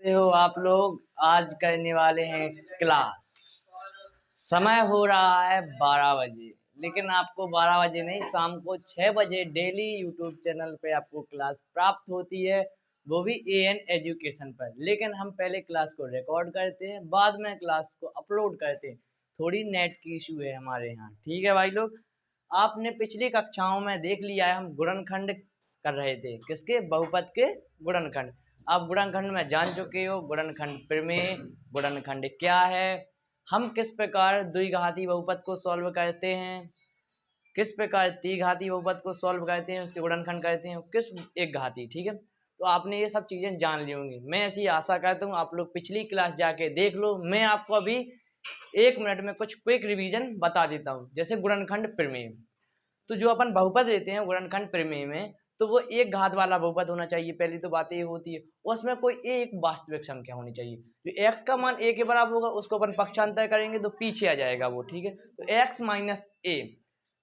कैसे हो आप लोग। आज करने वाले हैं क्लास। समय हो रहा है 12 बजे, लेकिन आपको 12 बजे नहीं, शाम को 6 बजे डेली यूट्यूब चैनल पे आपको क्लास प्राप्त होती है, वो भी एएन एजुकेशन पर। लेकिन हम पहले क्लास को रिकॉर्ड करते हैं, बाद में क्लास को अपलोड करते हैं। थोड़ी नेट की इशू है हमारे यहाँ, ठीक है भाई लोग। आपने पिछली कक्षाओं में देख लिया है, हम गुणनखंड कर रहे थे, किसके? बहुपद के गुणनखंड। आप गुणनखंड में जान चुके हो, गुणनखंड प्रमेय, गुणनखंड क्या है, हम किस प्रकार द्विघाती बहुपद को सॉल्व करते हैं, किस प्रकार त्रिघाती बहुपद को सॉल्व करते हैं, उसके गुणनखंड करते हैं, किस एक घाती। ठीक है, तो आपने ये सब चीजें जान ली होंगी। मैं ऐसी आशा करता हूँ आप लोग पिछली क्लास जाके देख लो। मैं आपको अभी 1 मिनट में कुछ क्विक रिवीजन बता देता हूँ। जैसे गुणनखंड प्रमेय, तो जो अपन बहुपद लेते हैं गुणनखंड प्रमेय में, तो वो एक घात वाला बहुपद होना चाहिए। पहली तो बात ये होती है, उसमें कोई एक वास्तविक संख्या होनी चाहिए। जो x का मान a के बराबर होगा उसको अपन पक्षांतर करेंगे तो पीछे आ जाएगा वो। ठीक है, तो x माइनस a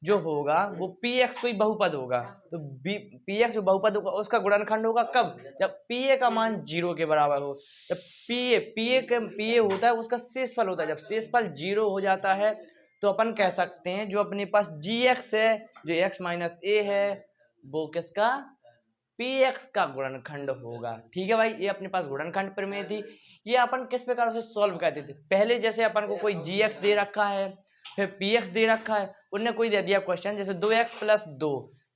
जो होगा वो px कोई बहुपद होगा, तो px जो बहुपद होगा उसका गुणनखंड होगा कब? जब pa का मान 0 के बराबर हो। जब pa होता है उसका शेषफल होता है, जब शेषफल 0 हो जाता है तो अपन कह सकते हैं जो अपने पास gx है, जो x माइनस a है, वो किसका? px का गुणनखंड होगा। ठीक है भाई, ये अपने पास गुणनखंड प्रमेय थी। ये अपन किस प्रकार से सॉल्व करते थे? पहले जैसे अपन को कोई gx दे रखा है, फिर px दे रखा है, उनने कोई दे दिया क्वेश्चन जैसे 2x प्लस 2,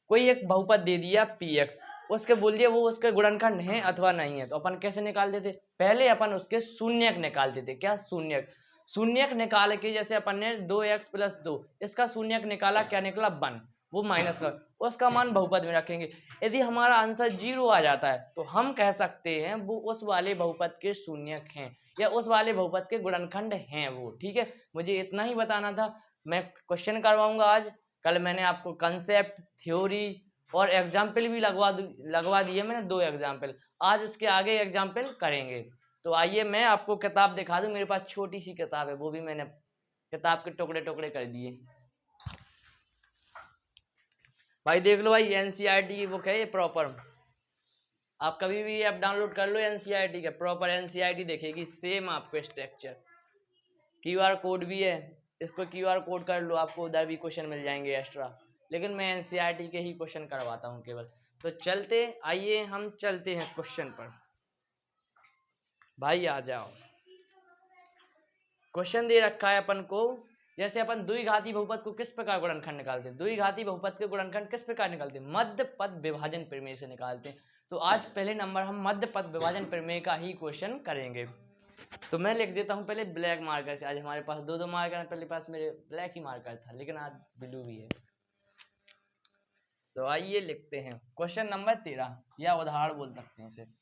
कोई एक बहुपद दे दिया px, उसके बोल दिया वो उसके गुणनखंड है अथवा नहीं है। तो अपन कैसे निकालते थे? पहले अपन उसके शून्यक निकालते थे। क्या? शून्यक। शून्यक निकाल के जैसे अपन ने 2x प्लस 2, इसका शून्यक निकाला, क्या निकला? 1, वो माइनस का, उसका मान बहुपद में रखेंगे। यदि हमारा आंसर 0 आ जाता है तो हम कह सकते हैं वो उस वाले बहुपद के शून्यक हैं, या उस वाले बहुपद के गुणनखंड हैं वो। ठीक है, मुझे इतना ही बताना था। मैं क्वेश्चन करवाऊंगा आज। कल मैंने आपको कंसेप्ट, थ्योरी और एग्जाम्पल भी लगवा दिए मैंने 2 एग्जाम्पल। आज उसके आगे एग्जाम्पल करेंगे। तो आइए मैं आपको किताब दिखा दूं। मेरे पास छोटी सी किताब है, वो भी मैंने किताब के टुकड़े टुकड़े कर दिए। भाई देख लो भाई, एनसीईआरटी की बुक है ये प्रॉपर। आप कभी भी ऐप डाउनलोड कर लो एनसीईआरटी का, प्रॉपर एनसीईआरटी देखेगी सेम आपको स्ट्रक्चर। क्यूआर कोड भी है, इसको क्यूआर कोड कर लो, आपको उधर भी क्वेश्चन मिल जाएंगे एक्स्ट्रा। लेकिन मैं एनसीईआरटी के ही क्वेश्चन करवाता हूँ केवल। तो चलते, आइए हम चलते हैं क्वेश्चन पर। भाई आ जाओ। क्वेश्चन दे रखा है अपन को, जैसे अपन द्विघाती बहुपद को किस प्रकार गुणनखंड निकालते हैं, द्विघाती बहुपद के गुणनखंड किस प्रकार निकालते हैं? मध्य पद विभाजन प्रमेय से निकालते हैं। तो आज पहले नंबर हम मध्य पद विभाजन प्रमेय का ही क्वेश्चन करेंगे। तो मैं लिख देता हूं पहले ब्लैक मार्कर से। आज हमारे पास 2 मार्कर है, पहले पास मेरे ब्लैक ही मार्कर था, लेकिन आज ब्लू भी है। तो आइए लिखते हैं क्वेश्चन नंबर 13, या उदाहरण बोल सकते हैं इसे।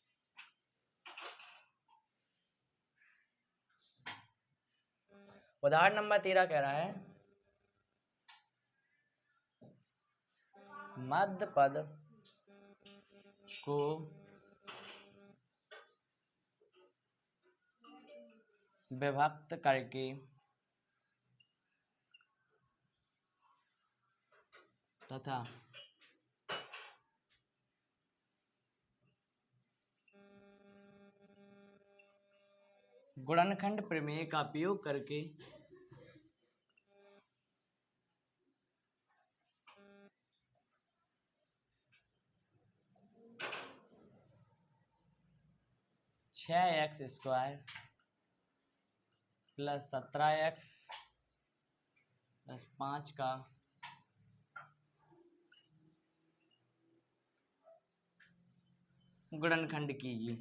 उदाहरण नंबर 13 कह रहा है मध्य पद को विभक्त करके तथा गुणनखंड प्रमेय का प्रयोग करके छः x square plus 17x plus 5 का गुणनखंड कीजिए।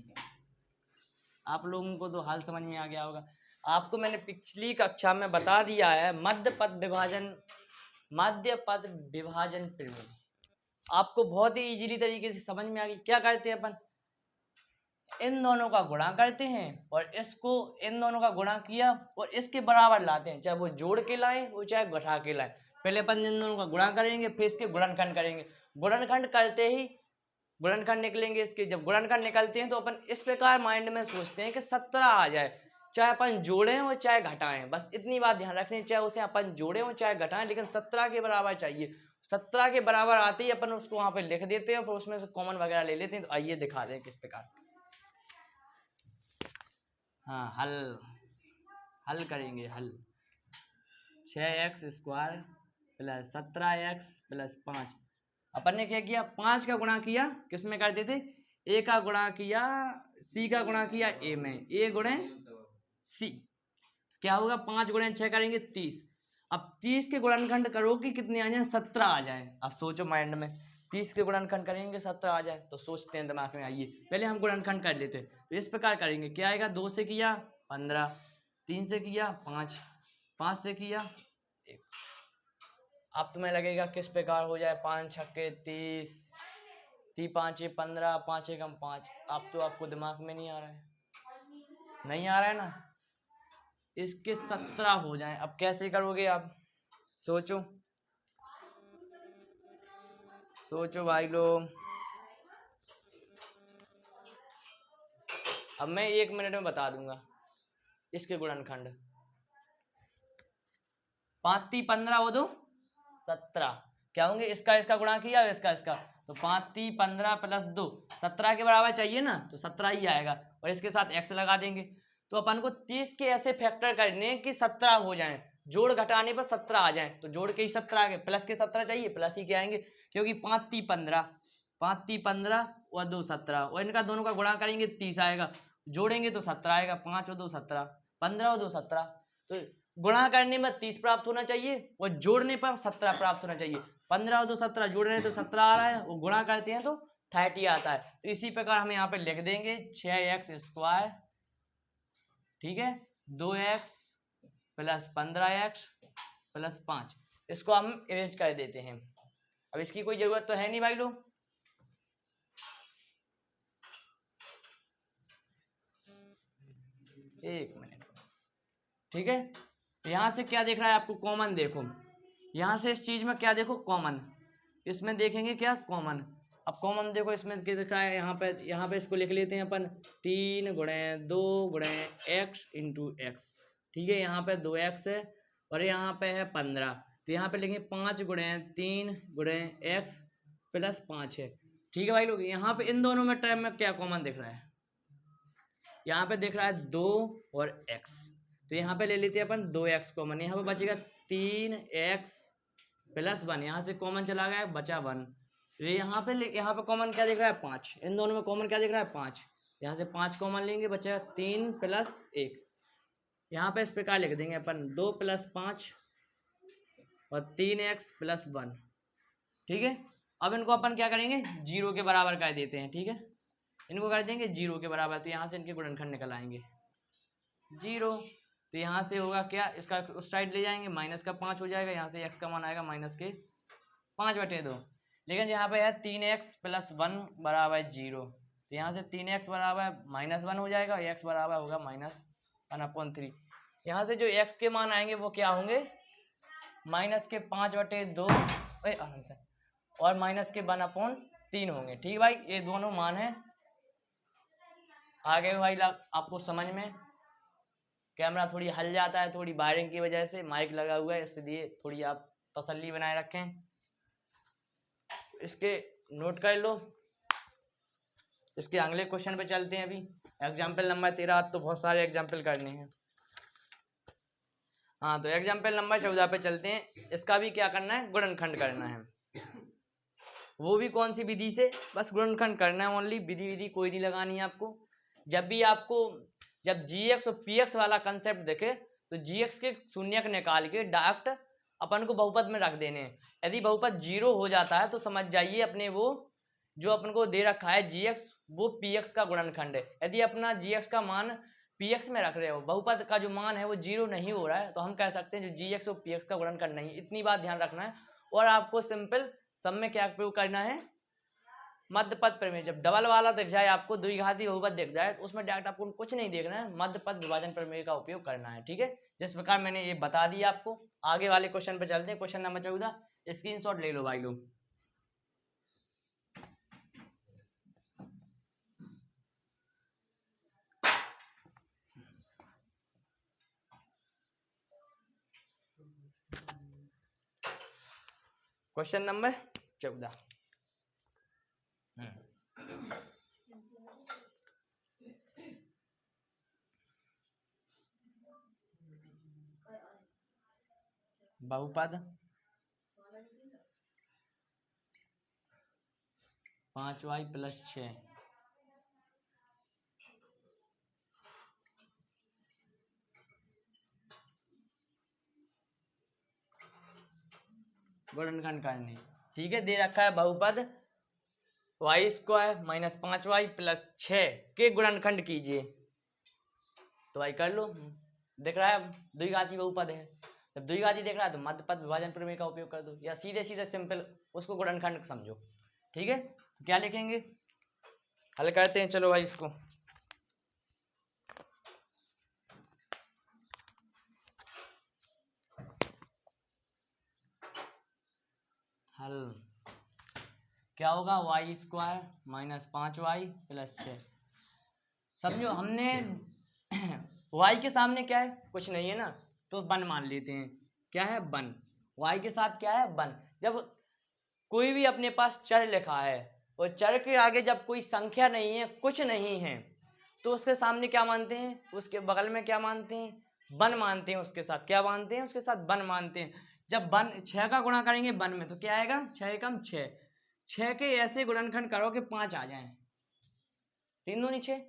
आप लोगों को तो हाल समझ में आ गया होगा। आपको मैंने पिछली कक्षा में बता दिया है मध्य पद विभाजन प्रमेय। आपको बहुत ही इजीली तरीके से समझ में आ गई। क्या करते हैं अपन? इन दोनों का गुणा करते हैं और इसको इन दोनों का गुणा किया और इसके बराबर लाते हैं, चाहे वो जोड़ के लाएं वो चाहे घटा के लाएं। पहले अपन इन दोनों का गुणा करेंगे, फिर इसके गुणनखंड करेंगे। गुणनखंड करते ही गुणनखंड निकलेंगे इसके। जब गुणनखंड निकलते हैं तो अपन इस प्रकार माइंड में सोचते हैं कि 17 आ जाए, चाहे अपन जोड़ें और चाहे घटाएं। बस इतनी बात ध्यान रखनी, चाहे उसे अपन जोड़ें और चाहे घटाएं, लेकिन 17 के बराबर चाहिए। 17 के बराबर आते ही अपन उसको वहां पे लिख देते हैं, फिर उसमें से कॉमन वगैरह ले लेते हैं। तो आइए दिखा दें किस प्रकार। हाँ हल हल करेंगे हल। 6x² plus 17x plus 5। अपन ने क्या किया, 5 का गुणा किया, किस में करते थे, a का गुणा किया c का गुणा किया a में, a गुणे c, क्या होगा 5 गुणे 6 करेंगे 30। अब 30 के गुणनखंड करो कि कितने आ जाए, 17 आ जाए। अब सोचो माइंड में, 30 के गुणनखंड करेंगे 17 आ जाए, तो सोचते हैं दिमाग में, आइए पहले हम गुणनखंड कर लेते। तो इस प्रकार करेंगे, क्या आएगा, 2 से किया 15, 3 से किया 5, 5 से किया 1। अब तुम्हें लगेगा किस प्रकार हो जाए, 5 छक्के 30, 5 15, 5 एकम 5। अब तो आपको दिमाग में नहीं आ रहा है, नहीं आ रहा है ना, इसके 17 हो जाएं। अब कैसे करोगे आप, सोचो सोचो भाई लोग। अब मैं 1 मिनट में बता दूंगा इसके गुणनखंड। 5 × 15 वो 2 17, क्या होंगे, इसका इसका गुणा किया और इसका इसका, तो 5 × 15 प्लस 2 17 के बराबर चाहिए ना, तो 17 ही आएगा, और इसके साथ x लगा देंगे। तो अपन को 30 के ऐसे फैक्टर करने कि 17 हो जाएं, जोड़ घटाने पर 17 आ जाएं, तो जोड़ के ही 17 आ गए, प्लस के 17 चाहिए, प्लस ही के आएंगे, क्योंकि 5 × 15 और 2 17, और इनका दोनों का गुणा करेंगे 30 आएगा, जोड़ेंगे तो 17 आएगा, 5 और 2 17, 15 और 2 17, तो गुणा करने में 30 प्राप्त होना चाहिए और जोड़ने पर 17 प्राप्त होना चाहिए। 15 और 2 17, जोड़ रहे हैं तो 17 आ रहा है, वो गुणा करते हैं तो 30 आता है। तो इसी प्रकार हम यहाँ पे लिख देंगे 6x², ठीक है, 2x प्लस 15x प्लस 5, इसको हम इरेज कर देते हैं। अब इसकी कोई जरूरत तो है नहीं भाई लोग, एक मिनट, ठीक है। यहाँ से क्या देख रहा है आपको, कॉमन देखो, यहाँ से इस चीज में क्या देखो, कॉमन, इसमें देखेंगे क्या, कॉमन। अब कॉमन देखो इसमें क्या दिखा है, यहाँ पे इसको लिख लेते हैं अपन, 3 गुणे 2 गुणे x इंटू एक्स, ठीक है, यहाँ पे 2x है और यहाँ पे है 15, तो यहाँ पे लिखेंगे 5 गुणे 3 गुणे x प्लस 5 है, ठीक है भाई लोग। यहाँ पे इन दोनों में टर्म में क्या कॉमन दिख रहा है, यहाँ पे दिख रहा है 2 और x, तो यहाँ पे ले लेते हैं अपन 2x कॉमन, यहाँ पे बचेगा 3x प्लस 1, यहाँ से कॉमन चला गया बचा 1, यहाँ पे कॉमन क्या दिख रहा है, 5, इन दोनों में कॉमन क्या दिख रहा है, 5, यहाँ से 5 कॉमन लेंगे, बचेगा 3 प्लस 1, यहाँ पे इस प्रकार लिख देंगे अपन 2 + 5 और 3x प्लस 1, ठीक है। अब इनको अपन क्या करेंगे, 0 के बराबर कर देते हैं, ठीक है, इनको कर देंगे 0 के बराबर, तो यहाँ से इनके गुणनखंड निकल आएंगे 0, तो यहाँ से होगा क्या, इसका उस साइड ले जाएंगे, -5 हो जाएगा, यहाँ से x का मान आएगा -5/2, लेकिन यहाँ पे है 3x प्लस 1 बराबर 0, तो यहाँ से 3x बराबर -1 हो जाएगा, x बराबर होगा -1/3। यहाँ से जो x के मान आएंगे वो क्या होंगे, -5/2 और -1/3 होंगे, ठीक भाई, ये दोनों मान है। आगे भाई आपको समझ में, कैमरा थोड़ी हल जाता है, थोड़ी वायरिंग की वजह से, माइक लगा हुआ है, इसलिए थोड़ी आप तसल्ली बनाए रखें, इसके नोट कर लो। इसके अगले क्वेश्चन पे चलते हैं। अभी एग्जाम्पल नंबर 13, तो बहुत सारे एग्जाम्पल करने हैं। हाँ, तो एग्जाम्पल नंबर 14 पे चलते हैं। इसका भी क्या करना है, गुणनखंड करना है, वो भी कौन सी विधि से, बस गुणनखंड करना है ओनली, विधि कोई नहीं लगानी है आपको। जब gx और px वाला कंसेप्ट देखे तो gx के शून्यक निकाल के डायरेक्ट अपन को बहुपद में रख देने हैं। यदि बहुपद 0 हो जाता है तो समझ जाइए अपने वो जो अपन को दे रखा है gx, वो px का गुणनखंड है। यदि अपना gx का मान px में रख रहे हो, बहुपद का जो मान है वो 0 नहीं हो रहा है, तो हम कह सकते हैं जो gx और px का गुणनखंड नहीं है। इतनी बात ध्यान रखना है। और आपको सिंपल सब में क्या प्रयोग करना है, मध्य पद प्रमेय। जब डबल वाला दिख जाए आपको, द्विघाती बहुपद दिख जाए, तो उसमें डायरेक्ट आपको कुछ नहीं देखना है, मध्य पद विभाजन प्रमेय का उपयोग करना है, ठीक है। जिस प्रकार मैंने ये बता दिया आपको। आगे वाले क्वेश्चन पे चलते हैं। क्वेश्चन नंबर 14, स्क्रीनशॉट ले लो भाई लोग। क्वेश्चन नंबर 14, बहुपद 5y + 6 गुणनखंड करने। ठीक है, दे रखा है बहुपद y² - 5y + 6 के गुणनखंड कीजिए। तो भाई कर लो, दिख रहा है द्विघाती बहुपद है। जब द्विघाती देख रहा है तो मध्यपद विभाजन प्रमेय का उपयोग कर दो, या सीधे सीधे सिंपल उसको गुणनखंड समझो। ठीक है, तो क्या लिखेंगे, हल करते हैं। चलो भाई इसको हल क्या होगा, y² - 5y + 6। समझो हमने y के सामने क्या है, कुछ नहीं है ना, तो 1 मान लेते हैं। क्या है, 1। y के साथ क्या है, 1। जब कोई भी अपने पास चर लिखा है और चर के आगे जब कोई संख्या नहीं है, कुछ नहीं है, तो उसके सामने क्या मानते हैं, उसके बगल में क्या मानते हैं, 1 मानते हैं। उसके साथ क्या मानते हैं, उसके साथ 1 मानते हैं। जब 6 का गुणा करेंगे 1 में तो क्या आएगा, 6 एकम 6। 6 के ऐसे गुणनखंड करो कि 5 आ जाए, 3 दूनी 6।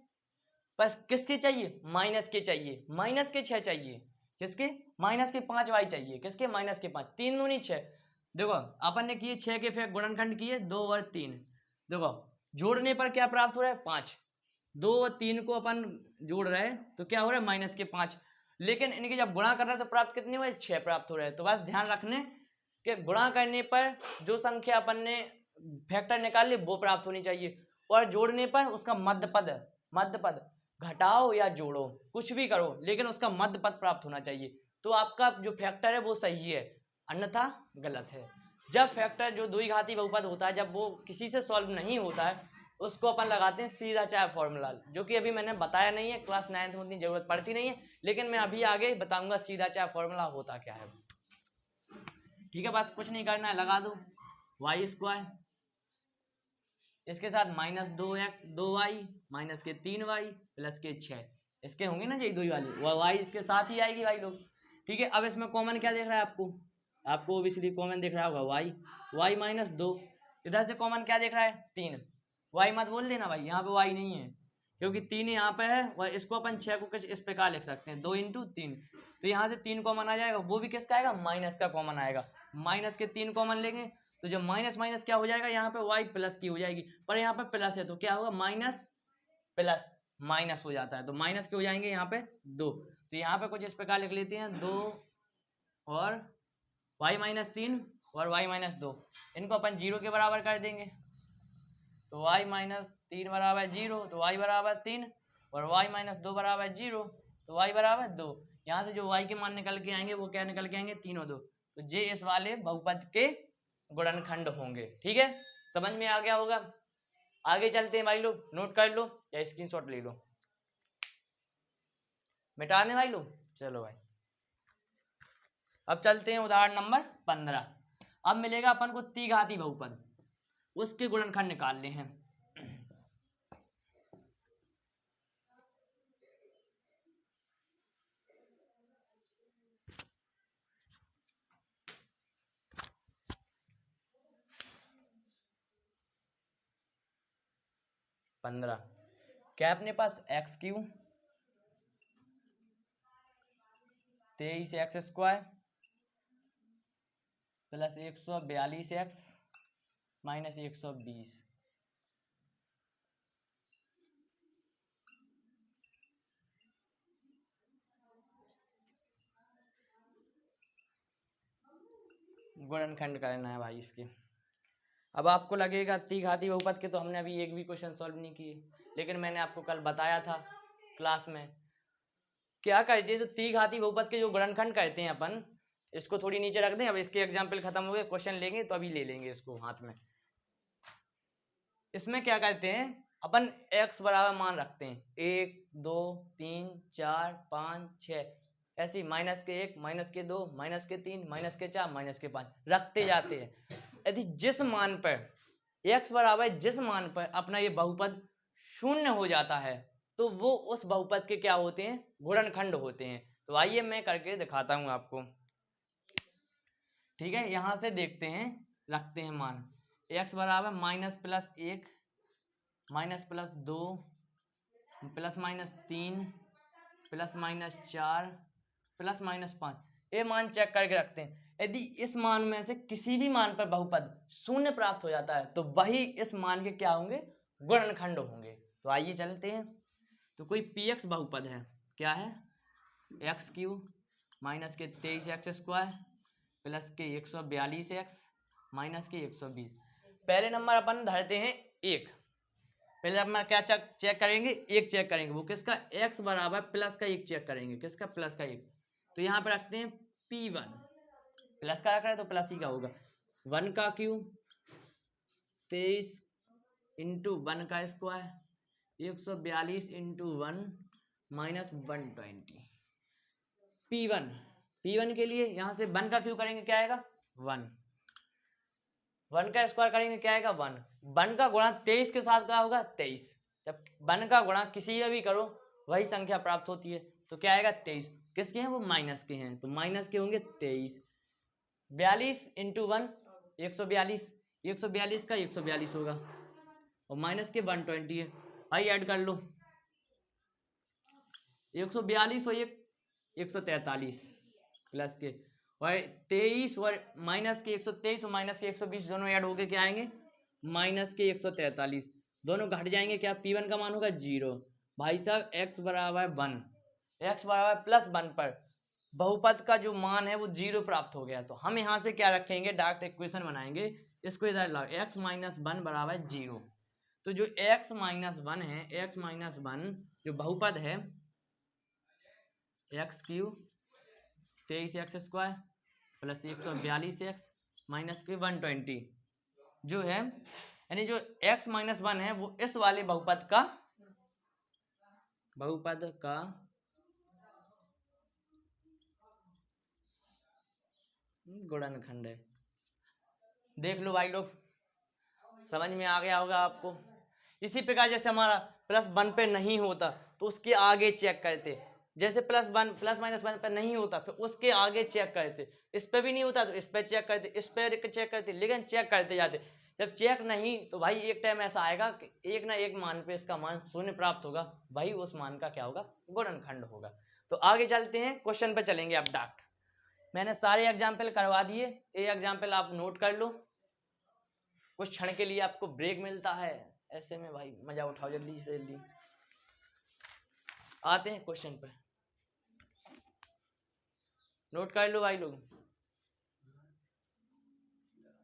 बस किसके चाहिए, माइनस के चाहिए, माइनस के 6 चाहिए। किसके, माइनस के 5y चाहिए। किसके, माइनस के 5। 3 दूनी 6। देखो अपन ने किए 6 के फिर गुणनखंड किए 2 और 3। देखो जोड़ने पर क्या प्राप्त हो रहा है, 5। 2 और 3 को अपन जोड़ रहे हैं तो क्या हो रहा है, माइनस के 5। लेकिन इनके जब गुणा कर रहे हैं तो प्राप्त कितने हुए, 6 प्राप्त हो रहे हैं। तो बस ध्यान रखने कि गुणा करने पर जो संख्या अपन ने फैक्टर निकाल ली वो प्राप्त होनी चाहिए, और जोड़ने पर उसका मध्यपद घटाओ या जोड़ो, कुछ भी करो, लेकिन उसका मध्यपद प्राप्त होना चाहिए। तो आपका जो फैक्टर है वो सही है, अन्यथा गलत है। जब फैक्टर जो द्विघाती बहुपद होता है, जब वो किसी से सॉल्व नहीं होता है, उसको अपन लगाते हैं सीधा चाहे फॉर्मूला, जो कि अभी मैंने बताया नहीं है, क्लास 9th में उतनी जरूरत पड़ती नहीं है, लेकिन मैं अभी आगे बताऊंगा सीधा चाहे फॉर्मूला होता क्या है। ठीक है, बस कुछ नहीं करना है, लगा दो y², इसके साथ -2y माइनस के 3y प्लस के 6, इसके होंगे ना, यही दो ही वाली y इसके साथ ही आएगी भाई लोग। ठीक है, अब इसमें कॉमन क्या देख रहा है आपको ओबियसली कॉमन देख रहा होगा y -2। इधर से कॉमन क्या देख रहा है, 3। y मत बोल देना भाई, यहाँ पे y नहीं है, क्योंकि 3 यहाँ पे है, और इसको अपन 6 को कुछ इस प्रकार लिख सकते हैं, 2 × 3। तो यहाँ से 3 कॉमन आ जाएगा, वो भी किसका आएगा, माइनस का कॉमन आएगा। माइनस के 3 कॉमन लेंगे तो जब माइनस माइनस क्या हो जाएगा, यहाँ पे y प्लस की हो जाएगी, पर यहाँ पे प्लस है तो क्या होगा, माइनस प्लस माइनस हो जाता है, तो माइनस के हो जाएंगे यहाँ पे 2। तो यहाँ पे कुछ इस प्रकार लिख लेते हैं, 2 और y - 3 और y - 2, इनको अपन 0 के बराबर कर देंगे। तो y - 3 बराबर 0, तो y बराबर 3, और y - 2 बराबर 0, तो y बराबर 2। यहाँ से जो y के मान निकल के आएंगे वो क्या निकल के आएंगे, 3 और 2। तो ये इस वाले बहुपद के गुणनखंड होंगे। ठीक है, समझ में आ गया होगा। आगे चलते हैं भाई लोग, नोट कर लो या स्क्रीनशॉट ले लो, मिटा दें भाई लोग। चलो भाई, अब चलते हैं उदाहरण नंबर 15। अब मिलेगा अपन को त्रिघाती बहुपद, उसके गुणनखंड निकालने हैं। क्या अपने पास x³ 23x² plus 142x minus 120। गुणनखंड करना है भाई इसके। अब आपको लगेगा त्रिघाती बहुपद के तो हमने अभी एक भी क्वेश्चन सॉल्व नहीं किए, लेकिन मैंने आपको कल बताया था क्लास में क्या करते हैं। तो त्रिघाती बहुपद के जो गुणनखंड करते हैं अपन, इसको थोड़ी नीचे रख दें, अब इसके एग्जाम्पल खत्म हो गए, क्वेश्चन लेंगे तो अभी ले लेंगे इसको हाथ में। इसमें क्या करते हैं अपन, x बराबर मान रखते हैं 1 2 3 4 5 6, ऐसे ही -1 -2 -3 -4 -5 रखते जाते हैं। यदि जिस मान पर x बराबर जिस मान पर अपना ये बहुपद शून्य हो जाता है तो वो उस बहुपद के क्या होते हैं, गुणनखंड होते हैं। तो आइए मैं करके दिखाता हूं आपको। ठीक है, यहाँ से देखते हैं, रखते हैं मान। x बराबर minus plus 1 minus plus 2 plus minus 3 plus minus 4 plus minus 5, ये मान चेक करके रखते हैं। यदि इस मान में से किसी भी मान पर बहुपद शून्य प्राप्त हो जाता है तो वही इस मान के क्या होंगे, गुणनखंड होंगे। तो आइए चलते हैं। तो कोई px बहुपद है, क्या है, एक्स क्यूब माइनस के 23x² प्लस के 142x माइनस के 120। पहले नंबर अपन धरते हैं एक। पहले अपन क्या चेक करेंगे, एक चेक करेंगे, वो किसका, x बराबर प्लस का एक चेक करेंगे, किसका, प्लस का एक। तो यहाँ पे रखते हैं p1, प्लस का रख रहे हैं तो प्लस ही का होगा। 1 का क्यूब 23 इंटू 1 का स्क्वायर 142 इंटू 1 माइनस 120। P1 के लिए यहाँ से 1 का क्यूब करेंगे, क्या आएगा 1, 1 का स्क्वायर करेंगे, क्या आएगा 1, 1 का गुणा 23 के साथ क्या होगा 23। जब 1 का गुणा किसी का भी करो वही संख्या प्राप्त होती है, तो क्या आएगा 23। किसके हैं, वो माइनस के हैं, तो माइनस के होंगे 23। 42 इंटू 1 142, 142 का 142 होगा और माइनस के 120 है। भाई ऐड कर लो, 142 और 143 प्लस के और 23 और माइनस के 123 और माइनस के 120 दोनों ऐड होके क्या आएंगे, माइनस के 143। दोनों घट जाएंगे, क्या, P1 का मान होगा 0। भाई साहब x बराबर 1, x बराबर प्लस 1 पर बहुपद का जो मान है वो 0 प्राप्त हो गया। तो हम यहाँ से क्या रखेंगे, डायरेक्ट इक्वेशन बनाएंगे, इसको इधर लाओ, x माइनस 1 बराबर 0। तो जो x माइनस 1 है, x माइनस 1 जो बहुपद है x cube 23x² plus 142x minus के 120 जो है, यानी जो x माइनस 1 है वो इस वाले बहुपद का गुणनखंड है। देख लो भाई लोग, समझ में आ गया होगा आपको। इसी प्रकार जैसे हमारा प्लस 1 पे नहीं होता तो उसके आगे चेक करते, जैसे प्लस माइनस 1 पे नहीं होता फिर उसके आगे चेक करते, इस पे भी नहीं होता तो इस पे चेक करते, इस पे चेक करते, लेकिन चेक करते जाते। जब चेक नहीं तो भाई एक टाइम ऐसा आएगा कि एक ना एक मान पे इसका मान शून्य प्राप्त होगा, भाई उस मान का क्या होगा, गुणनखंड होगा। तो आगे चलते हैं, क्वेश्चन पे चलेंगे अब डायरेक्ट। मैंने सारे एग्जाम्पल करवा दिए, ये एग्जाम्पल आप नोट कर लो, कुछ क्षण के लिए आपको ब्रेक मिलता है, ऐसे में भाई मजा उठाओ जल्दी से जल्दी। आते हैं क्वेश्चन पे, नोट कर लो भाई लोग।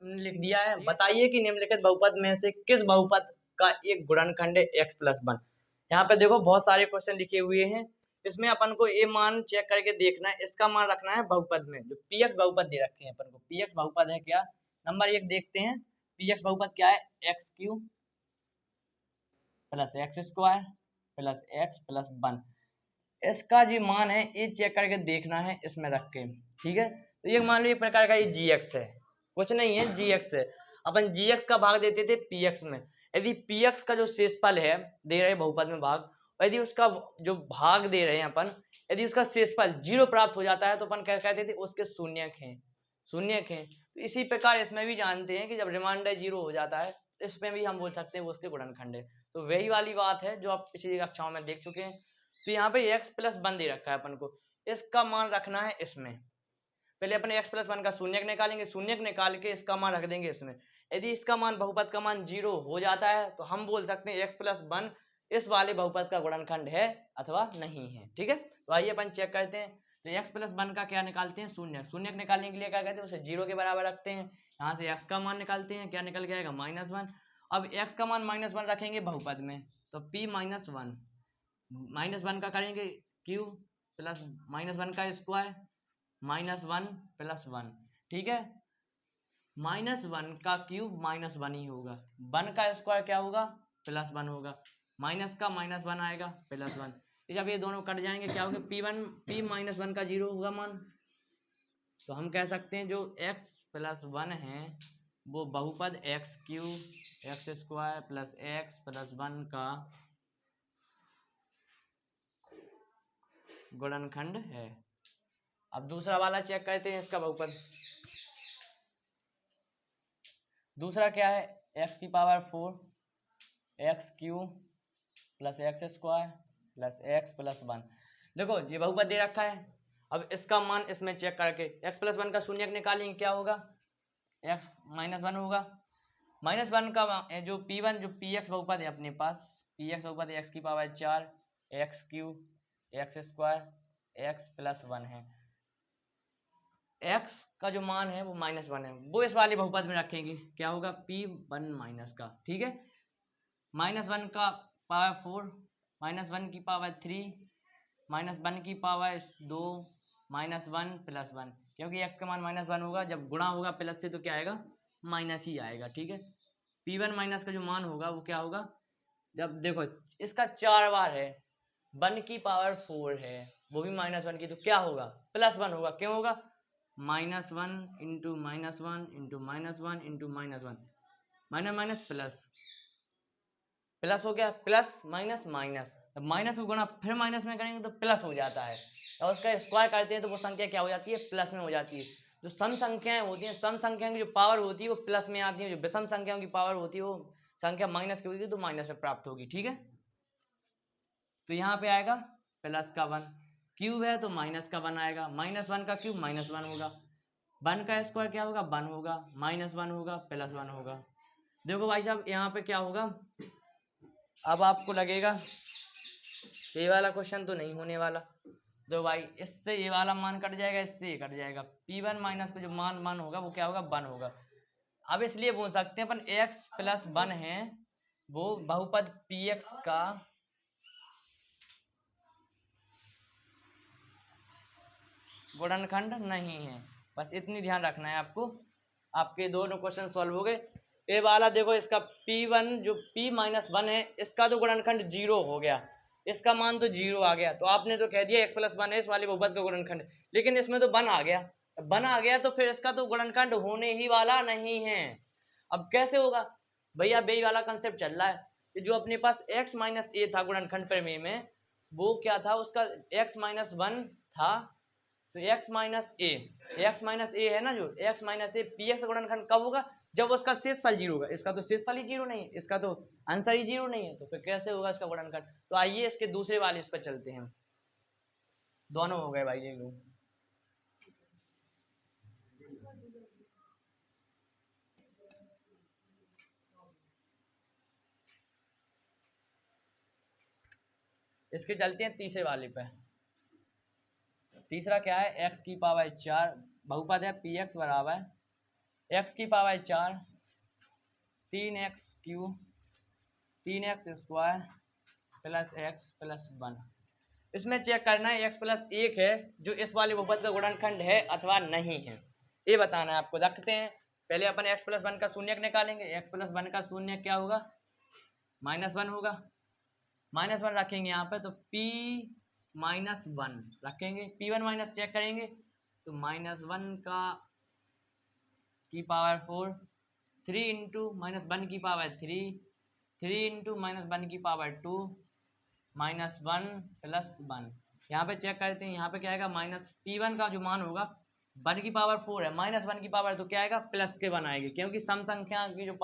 लिख दिया है, बताइए कि निम्नलिखित बहुपद में से किस बहुपद का एक गुणनखंड है x प्लस 1। यहाँ पे देखो बहुत सारे क्वेश्चन लिखे हुए हैं, इसमें अपन को ये मान चेक करके देखना है, इसका मान रखना है बहुपद में। जो px बहुपद दे रखे हैं अपन को, px बहुपद है क्या, नंबर 1 देखते हैं, px बहुपद क्या है, x cube plus x square plus x plus 1। इसका जो मान है ये चेक करके देखना है इसमें रख के, ठीक है। तो ये मान लो एक प्रकार का ये gx है, कुछ नहीं है gx है। अपन gx का भाग देते थे px में, यदि px का जो शेषफल है दे रहे बहुपद में भाग, यदि उसका जो भाग दे रहे हैं अपन, यदि उसका शेषफल 0 प्राप्त हो जाता है तो अपन क्या कहते थे, उसके शून्यक हैं, शून्यक हैं। तो इसी प्रकार इसमें भी जानते हैं कि जब रिमाइंडर 0 हो जाता है इसमें भी हम बोल सकते हैं वो उसके गुणनखंड है। तो वही वाली बात है जो आप पिछली कक्षाओं में देख चुके हैं। तो यहाँ पे x प्लस 1 दे रखा है अपन को, इसका मान रखना है इसमें। पहले अपन x प्लस 1 का शून्यक निकालेंगे, शून्यक निकाल के इसका मान रख देंगे इसमें। यदि इसका मान बहुपद का मान 0 हो जाता है तो हम बोल सकते हैं x प्लस 1 इस वाले बहुपद का गुणनखंड है अथवा नहीं है, ठीक है। तो आइए अपन चेक करते हैं। तो x प्लस 1 का क्या निकालते हैं, शून्यक। शून्यक निकालने के लिए क्या कहते हैं, उसे 0 के बराबर रखते हैं। यहाँ से x का मान निकालते हैं, क्या निकल के आएगा, -1। अब x का मान -1 रखेंगे बहुपद में, तो p -1 -1 का करेंगे क्यूब प्लस -1 का स्क्वायर -1 प्लस 1, ठीक है। -1 का क्यूब -1 ही होगा, 1 का स्क्वायर क्या होगा, +1 होगा, माइनस का -1 आएगा +1। जब ये दोनों कट जाएंगे क्या होगा, p -1 का 0 होगा मान। तो हम कह सकते हैं जो x प्लस 1 है वो बहुपद x cube x square plus x plus 1 का गुणनखंड है। अब दूसरा वाला चेक करते हैं इसका बहुपद। दूसरा क्या है, एक्स की power 4 x Q plus x square plus x plus 1। देखो ये बहुपद दे रखा है, अब इसका मान इसमें चेक करके एक्स प्लस 1 का शून्यक निकालेंगे, क्या होगा, एक्स माइनस 1 होगा। माइनस 1 का जो P1 जो पी एक्स बहुपद है अपने पास, पी एक्स बहुपद एक्स की power 4 x Q x square x plus 1 है। एक्स का जो मान है वो -1 है, वो इस वाले बहुपद में रखेंगे, क्या होगा P1 माइनस का, ठीक है। -1 का पावर 4 -1 की पावर 3 -1 की पावर 2 -1 प्लस 1, क्योंकि x का मान -1 होगा, जब गुणा होगा प्लस से तो क्या आएगा, माइनस ही आएगा, ठीक है। P1 माइनस का जो मान होगा वो क्या होगा, जब देखो इसका 4 बार है, 1 की पावर 4 है, वो भी -1 की, तो क्या होगा, +1 होगा, क्यों होगा, -1 into -1 into -1 into -1 minus minus plus plus हो गया, प्लस माइनस माइनस, माइनस को गुणा फिर माइनस में करेंगे तो प्लस हो जाता है, और उसका स्क्वायर करते हैं तो वो संख्या क्या हो जाती है, प्लस में हो जाती है। जो सम संख्याएं होती हैं, सम संख्याओं की जो पावर होती है वो प्लस में आती है, जो विषम संख्याओं की पावर होती है वो संख्या माइनस की होगी तो माइनस में प्राप्त होगी, ठीक है। तो यहाँ पे आएगा प्लस का 1, क्यूब है तो माइनस का 1 आएगा, -1 का क्यूब -1 होगा, 1 का स्क्वायर क्या होगा, 1 होगा, -1 होगा प्लस 1 होगा। देखो भाई साहब यहाँ पे क्या होगा, अब आपको लगेगा ये वाला क्वेश्चन तो नहीं होने वाला, तो भाई इससे ये वाला मान कट जाएगा, इससे ये कट जाएगा, P1 माइनस का जो मान होगा वो क्या होगा, 1 होगा। अब इसलिए बोल सकते हैं अपन x प्लस 1 है वो बहुपद px का गुणनखंड नहीं है, बस इतनी ध्यान रखना है आपको। आपके दोनों क्वेश्चन सॉल्व हो गए। ये वाला देखो, इसका P1 जो P-1 है इसका तो गुणनखंड 0 हो गया, इसका मान तो 0 आ गया, तो आपने तो कह दिया x प्लस 1 है इस वाले बहुपद का गुणनखंड, लेकिन इसमें तो 1 आ गया, 1 आ गया तो फिर इसका तो गुणनखंड होने ही वाला नहीं है। अब कैसे होगा भैया, वही वाला कंसेप्ट चल रहा है कि जो अपने पास x माइनस ए था गुणनखंड प्रमेय में, वो क्या था, उसका x-1 था, तो x-a है ना, जो x-a px गुणनखंड कब होगा, जब उसका शेषफल 0 होगा, इसका तो शेषफल ही 0 नहीं है, इसका तो आंसर ही 0 नहीं है, तो फिर कैसे होगा इसका गुणनखंड। तो आइए इसके दूसरे वाले इस पर चलते हैं, दोनों हो गए भाई ये लोग। इसके चलते हैं तीसरे वाले पे। तीसरा क्या है, x की पावर 4 बहुपद है px बराबर x की power 4 3x cube 3x square plus x plus 1। इसमें चेक करना है x प्लस 1 है जो इस वाले बहुपद का गुणनखंड है अथवा नहीं है, ये बताना है आपको। रखते हैं पहले अपन x प्लस 1 का शून्यक निकालेंगे, x प्लस 1 का शून्यक क्या होगा, -1 होगा, -1 रखेंगे यहाँ पे, तो P-1 रखेंगे, P1 माइनस चेक करेंगे तो -1 का की पावर 4 3 इंटू -1 की पावर 3 इंटू -1 की पावर 2 -1 प्लस 1। यहाँ पे चेक करते हैं, यहाँ पे क्या आएगा, माइनस P1 का जो मान होगा 1 की पावर 4 है, -1 की पावर तो क्या आएगा, प्लस के 1 आएगी, क्योंकि सम संख्या की जो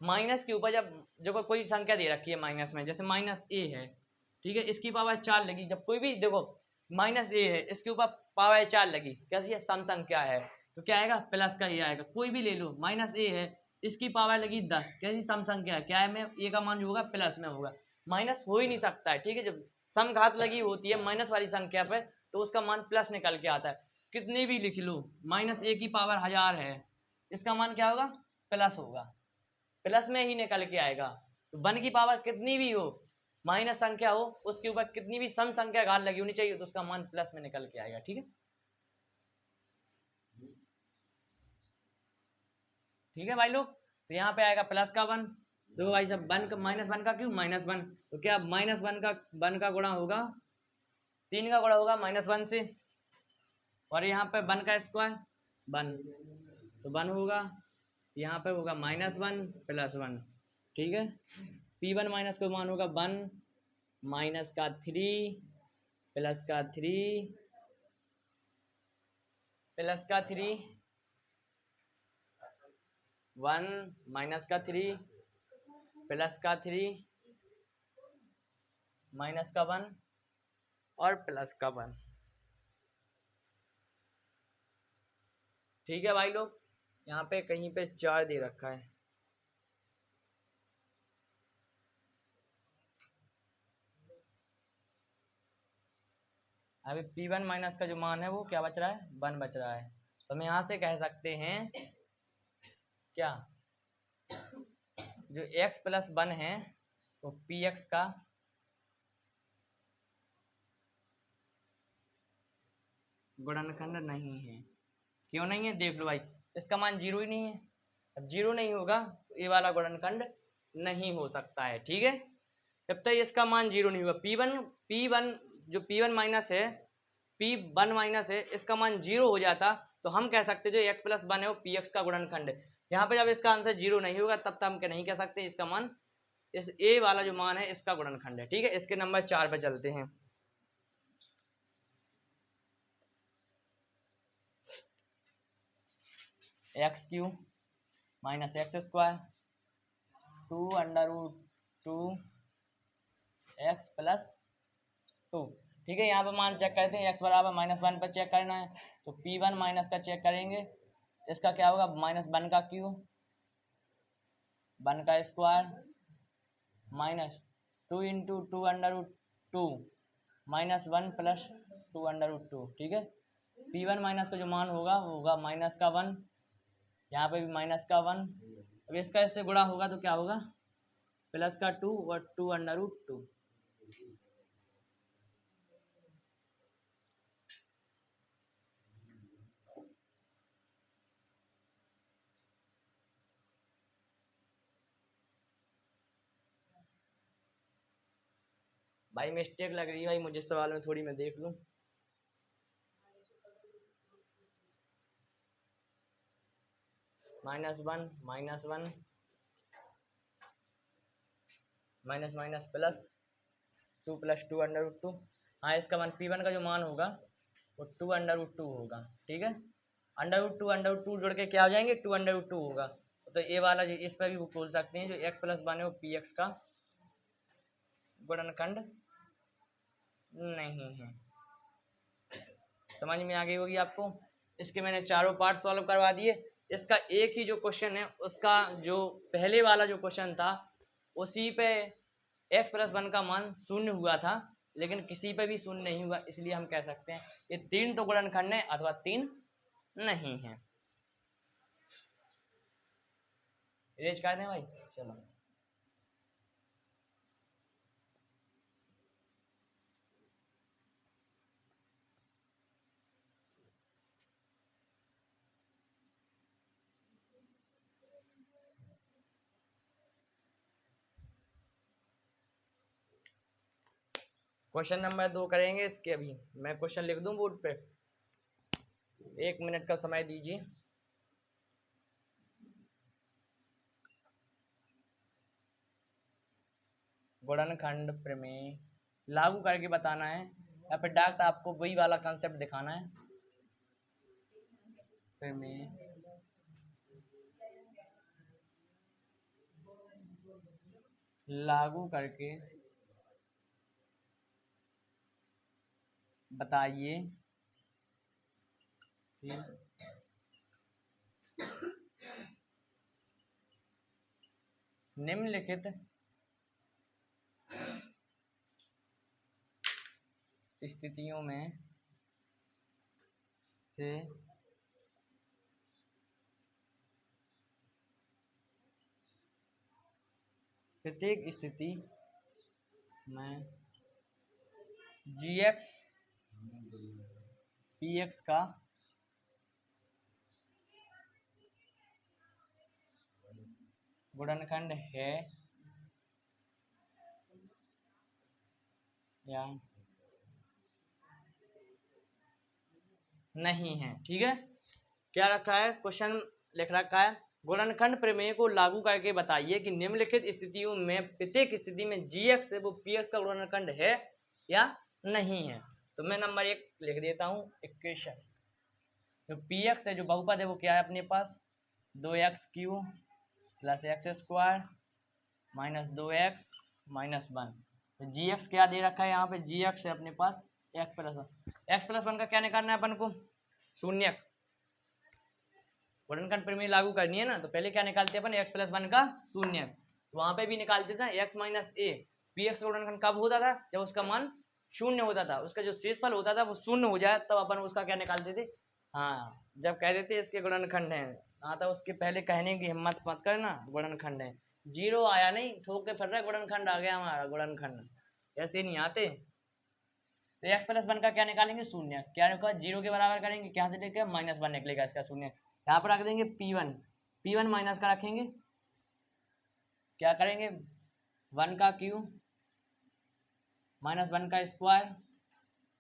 माइनस के ऊपर जब जो कोई संख्या दे रखी है माइनस में, जैसे -a है, ठीक है, इसकी पावर 4 लगी, जब कोई भी देखो -a है इसके ऊपर पावर 4 लगी, कैसी है, सम संख्या है, तो क्या आएगा, प्लस का ये आएगा। कोई भी ले लो, -a है इसकी पावर लगी 10, कैसी सम संख्या है, क्या है, में a का मान जो होगा प्लस में होगा, माइनस हो ही नहीं सकता है, ठीक है। जब सम घात लगी होती है माइनस वाली संख्या पर तो उसका मान प्लस निकल के आता है, कितनी भी लिख लो, -a की पावर 1000 है, इसका मान क्या होगा, प्लस होगा, प्लस में ही निकल के आएगा। तो 1 की पावर कितनी भी हो, माइनस संख्या हो, उसके ऊपर कितनी भी सम संख्या घात लगी होनी चाहिए तो उसका मान प्लस में निकल के आएगा, ठीक है। ठीक है भाई लोग, तो यहाँ पे आएगा प्लस का 1, तो भाई साहब -1 का क्यों, -1, तो क्या -1 का गुणा होगा 3 का गुणा होगा -1 से, और यहाँ पे 1 का स्क्वायर 1, तो 1 होगा, यहाँ पे होगा -1 प्लस 1, ठीक है। P1 माइनस का मान होगा 1 माइनस का 3 प्लस का 3 प्लस का 3 1 माइनस का 3 प्लस का 3 माइनस का 1 और प्लस का 1। ठीक है भाई लोग, यहाँ पे कहीं पे 4 दे रखा है। अभी P1 माइनस का जो मान है वो क्या बच रहा है, 1 बच रहा है। तो हम यहाँ से कह सकते हैं क्या, जो x प्लस 1 है वो px का गुणनखंड नहीं है। क्यों नहीं है, देख लो भाई, इसका मान 0 ही नहीं है। अब 0 नहीं होगा तो ये वाला गुणनखंड नहीं हो सकता है। ठीक है, जब तक इसका मान 0 नहीं होगा, P1 जो P1 माइनस है, P1 माइनस है, इसका मान 0 हो जाता तो हम कह सकते जो x प्लस 1 है वो px का गुणनखंड है। यहाँ पे जब इसका आंसर 0 नहीं होगा तब तक हम नहीं कह सकते इसका मान, इस a वाला जो मान है इसका गुणनखंड है। ठीक है, इसके नंबर 4 पे चलते हैं। X cube minus x square 2 under root 2 x plus 2। ठीक है, यहाँ पर मान चेक करते हैं, x बराबर -1 पर चेक करना है तो P1 माइनस का चेक करेंगे, इसका क्या होगा, -1 का क्यू 1 का square minus 2 into 2 under root 2 -1 plus 2 under root 2। ठीक है, P1 माइनस का जो मान होगा वो होगा -1, यहाँ पे भी -1। अब इसका इससे गुणा होगा तो क्या होगा, प्लस का 2 और 2 अंडर रूट 2। भाई मिस्टेक लग रही है भाई मुझे सवाल में, थोड़ी मैं देख लूँ। -1 -1 minus minus plus 2 plus 2 under root 2। हाँ, इसका मान P1 का जो मान होगा वो 2 अंडर रूट 2 होगा। ठीक है, अंडर रूट 2 जोड़ के क्या हो जाएंगे, 2 अंडर रूट 2 होगा। तो ये वाला जो इस पर भी वो बोल सकते हैं जो x प्लस 1 है वो px का गुणनखंड नहीं है। समझ में आ गई होगी आपको। इसके मैंने चारों पार्ट सॉल्व करवा दिए। इसका एक ही जो क्वेश्चन है, उसका जो पहले वाला जो क्वेश्चन था उसी पे x प्लस 1 का मान 0 हुआ था, लेकिन किसी पे भी 0 नहीं हुआ, इसलिए हम कह सकते हैं ये 3 तो गुणनखंड है अथवा 3 नहीं है। इरेज कर दें भाई, चलो। क्वेश्चन नंबर 2 करेंगे इसके। अभी मैं क्वेश्चन लिख दूं बोर्ड पे, 1 मिनट का समय दीजिए। गुणनखंड प्रमेय लागू करके बताना है या फिर डायरेक्ट आपको वही वाला कंसेप्ट दिखाना है। प्रमेय लागू करके बताइए कि निम्नलिखित स्थितियों में से प्रत्येक स्थिति में gx px का गुणनखंड है या नहीं है। ठीक है, क्या रखा है, क्वेश्चन लिख रखा है गुणनखंड प्रमेय को लागू करके बताइए कि निम्नलिखित स्थितियों में प्रत्येक स्थिति में gx है वो px का गुणनखंड है या नहीं है। तो मैं नंबर 1 लिख देता हूँ इक्वेशन। जो px है जो बहुपद है वो क्या है अपने पास, 2x Q plus x square minus 2x minus 1। तो जी एक्स क्या दे रखा है यहाँ पे, जी एक्स है अपने पास एक्स प्लस वन का क्या निकालना है अपन को, शून्य। गुणनखंड प्रमेय लागू करनी है ना, तो पहले क्या निकालते हैं अपन, एक्स प्लस वन का शून्य। तो वहां पे भी निकालते थे एक्स माइनस ए। पी एक्स का गुणनखंड कब होता था, जब उसका मान शून्य होता था, उसका जो शेषफल होता था वो शून्य हो जाए, तब अपन उसका क्या निकालते थे। हाँ, जब कहते थे इसके गुणनखंड है, हाँ तो उसके पहले कहने की हिम्मत मत करना, गुणनखंड है। जीरो आया नहीं, ठोक के फिर रहा, गुणनखंड आ गया हमारा गुणनखंड, ऐसे नहीं आते। तो एक्स प्लस वन का क्या निकालेंगे, शून्य। क्या होगा, जीरो के बराबर करेंगे, क्या से लेकर माइनस वन निकलेगा इसका शून्य। यहाँ पर रख देंगे P1 माइनस का रखेंगे, क्या करेंगे, वन का क्यू माइनस वन का स्क्वायर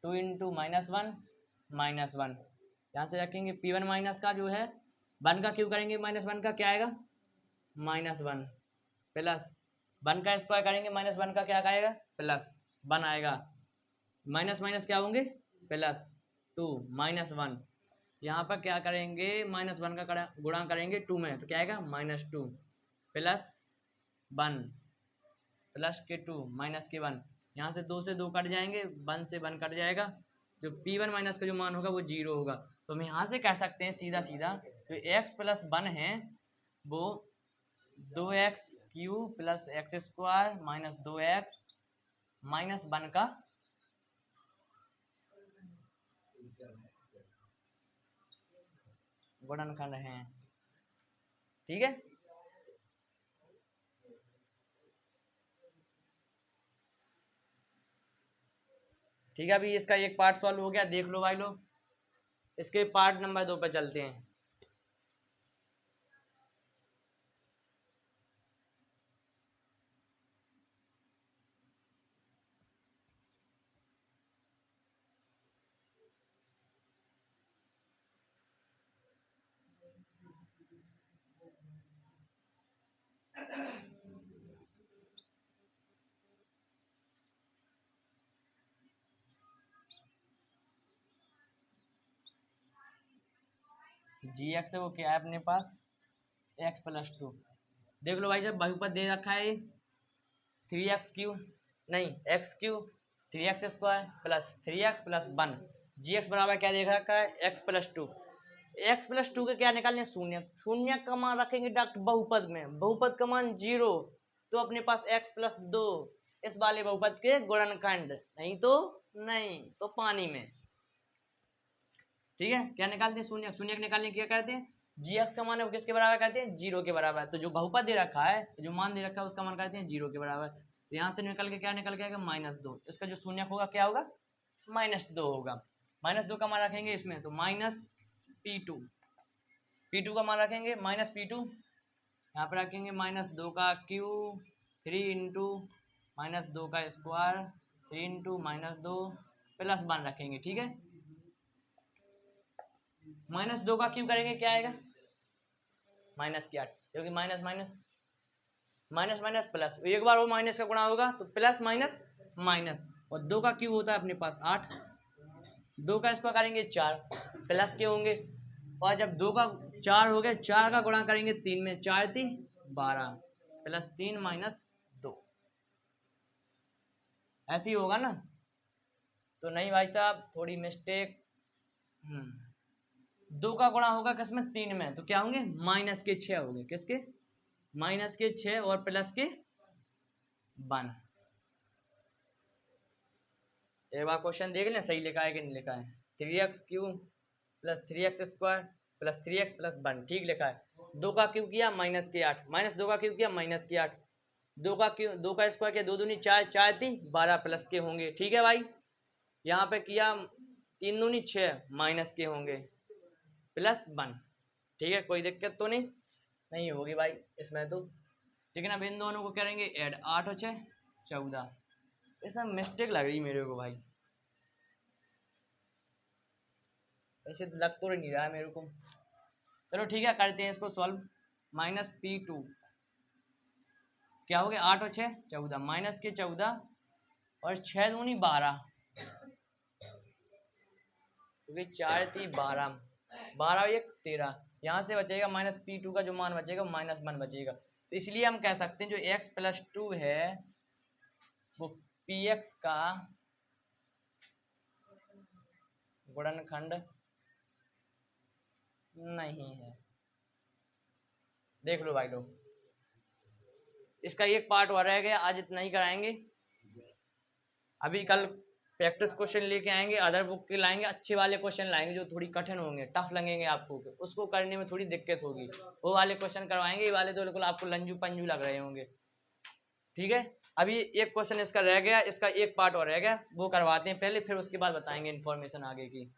2 इंटू माइनस वन। यहाँ से रखेंगे P1 माइनस का जो है वन का क्यू करेंगे माइनस वन का क्या आएगा, माइनस वन, प्लस वन का स्क्वायर करेंगे माइनस वन का क्या आएगा, प्लस वन आएगा, माइनस माइनस क्या होंगे, प्लस 2 माइनस वन। यहाँ पर क्या करेंगे, माइनस वन का गुणा करेंगे 2 में, तो क्या आएगा -2 प्लस 1 प्लस के 2 माइनस के 1। यहाँ से 2 से 2 कट जाएंगे, 1 से 1 कट जाएगा, जो P1 माइनस का जो मान होगा वो 0 होगा। तो हम यहाँ से कह सकते हैं सीधा सीधा, जो x प्लस 1 है वो 2x Q plus x square minus 2x minus 1 का गुणनखंड है। ठीक है, ठीक है। अभी इसका एक पार्ट सॉल्व हो गया, देख लो भाई लोग। इसके पार्ट नंबर 2 पे चलते हैं। जी एक्स है वो क्या है अपने पास, एक्स प्लस 2। देख लो भाई, जब बहुपद दे रखा है 3x³ नहीं x³ 3x square plus 3x plus 1, जी एक्स बराबर क्या देख रखा है, एक्स प्लस 2। एक्स प्लस 2 के क्या निकालने, शून्य। शून्य का मान रखेंगे डॉक्टर बहुपद में, बहुपद का मान 0, तो अपने पास x प्लस 2 इस वाले बहुपद के गुणनखंड, नहीं तो नहीं तो पानी में। ठीक है, क्या निकालते हैं, शून्य। शून्य निकालने क्या करते हैं, जी एक्स का मान है वो किसके बराबर करते हैं, 0 के बराबर। तो जो बहुपद दे रखा है, जो मान दे रखा है उसका मान करते हैं 0 के बराबर। तो यहाँ से निकल के क्या निकल के आएगा, -2। इसका जो शून्य होगा क्या होगा, -2 होगा। -2 का मान रखेंगे इसमें, तो -P2। P2 का मान रखेंगे -P2, यहाँ पर रखेंगे -2 का क्यू 3 इंटू -2 का स्क्वायर 3 इंटू -2 प्लस 1 रखेंगे। ठीक है, -2 का क्यूब करेंगे क्या आएगा, -8, क्योंकि minus minus minus minus plus, एक बार वो माइनस का गुणा होगा तो प्लस माइनस माइनस, और 2 का क्यूब होता है अपने पास 8, 2 का स्क्वायर करेंगे 4 प्लस के होंगे, और जब 2 का 4 हो गए, 4 का गुणा करेंगे 3 में, 4 3 12 प्लस 3 माइनस 2, ऐसे ही होगा ना। तो नहीं भाई साहब, थोड़ी मिस्टेक। 2 का गुणा होगा किसमें, 3 में, तो क्या होंगे, -6 होंगे, किसके, -6 और प्लस के 1। एक बार क्वेश्चन देख लें सही लिखा है कि नहीं लिखा है, 3x³ plus 3x square plus 3x plus 1, ठीक लिखा है। 2 का क्यूब किया -8, -2 का क्यूब किया -8, 2 का क्यूब, 2 का स्क्वायर किया 2 दूनी 4, 4 3 12 प्लस के होंगे। ठीक है भाई, यहाँ पे किया 3 दूनी 6 माइनस के होंगे प्लस 1। ठीक है, कोई दिक्कत तो नहीं होगी भाई इसमें तो। लेकिन अब इन दोनों को करेंगे ऐड, 8 और 6 14। इसमें मिस्टेक लग रही मेरे को भाई, ऐसे लग तो नहीं रहा है मेरे को। चलो ठीक है, करते हैं इसको सॉल्व। -P2 क्या हो गया, 8 और 6 14, माइनस के 14 और 6 दूनी 12, क्योंकि 4 3 12 12 1 13, यहाँ से बचेगा -P2 का जो मान बचेगा -1 बचेगा। तो इसलिए हम कह सकते हैं जो x प्लस 2 है वो px का गुणनखंड नहीं है। देख लो भाई लोग, इसका एक पार्ट और रह गया, आज इतना ही कराएंगे। अभी कल प्रैक्टिस क्वेश्चन लेके आएंगे, अदर बुक के लाएंगे, अच्छे वाले क्वेश्चन लाएंगे जो थोड़ी कठिन होंगे, टफ लगेंगे आपको, उसको करने में थोड़ी दिक्कत होगी, वो वाले क्वेश्चन करवाएंगे। ये वाले तो बिल्कुल आपको लंजू पंजू लग रहे होंगे। ठीक है, अभी एक क्वेश्चन इसका रह गया, इसका एक पार्ट और रह गया, वो करवाते हैं पहले, फिर उसके बाद बताएंगे इन्फॉर्मेशन आगे की।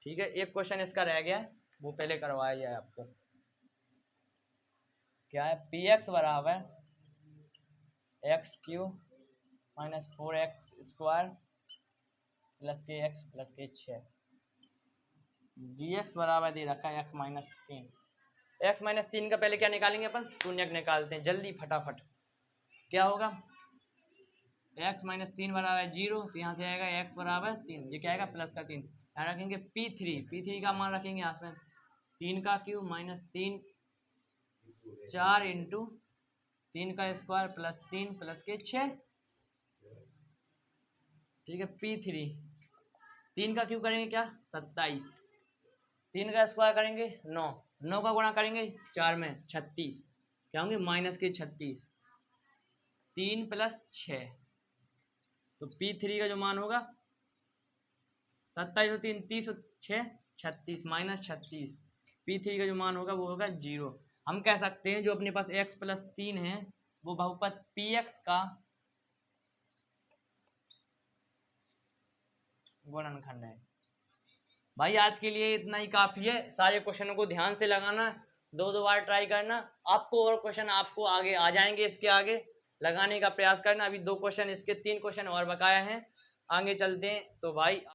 ठीक है, एक क्वेश्चन इसका रह गया, वो पहले करवाया जाए आपको। क्या है, पी एक्स बराबर x cube minus 4x square plus के एक्स प्लस के 6, जी एक्स बराबर दे रखा है एक्स माइनस 3। एक्स माइनस 3 का पहले क्या निकालेंगे अपन, शून्यक निकालते हैं जल्दी फटाफट। क्या होगा, एक्स माइनस 3 बराबर 0, तो यहाँ से आएगा एक्स बराबर 3, ये क्या आएगा प्लस का 3, यहाँ रखेंगे P3 का मान रखेंगे यहाँ में 3 का क्यूब माइनस 3 4 इंटू 3 का स्क्वायर प्लस 3 प्लस के 6। ठीक है, P3 3 का क्यूब करेंगे क्या 27, 3 का स्क्वायर करेंगे 9, 9 का गुणा करेंगे 4 में 36, क्या होंगे माइनस के 36, 3 प्लस 6, तो P3 का जो मान होगा 27 और 3 30 और 6 36 माइनस 36, P3 का जो मान होगा वो होगा 0। हम कह सकते हैं जो अपने पास x प्लस 3 है वो बहुपद px का गुणनखंड है। भाई आज के लिए इतना ही काफी है, सारे क्वेश्चनों को ध्यान से लगाना, दो दो बार ट्राई करना, आपको और क्वेश्चन आपको आगे आ जाएंगे, इसके आगे लगाने का प्रयास करना। अभी 2 क्वेश्चन, इसके 3 क्वेश्चन और बकाया हैं, आगे चलते हैं। तो भाई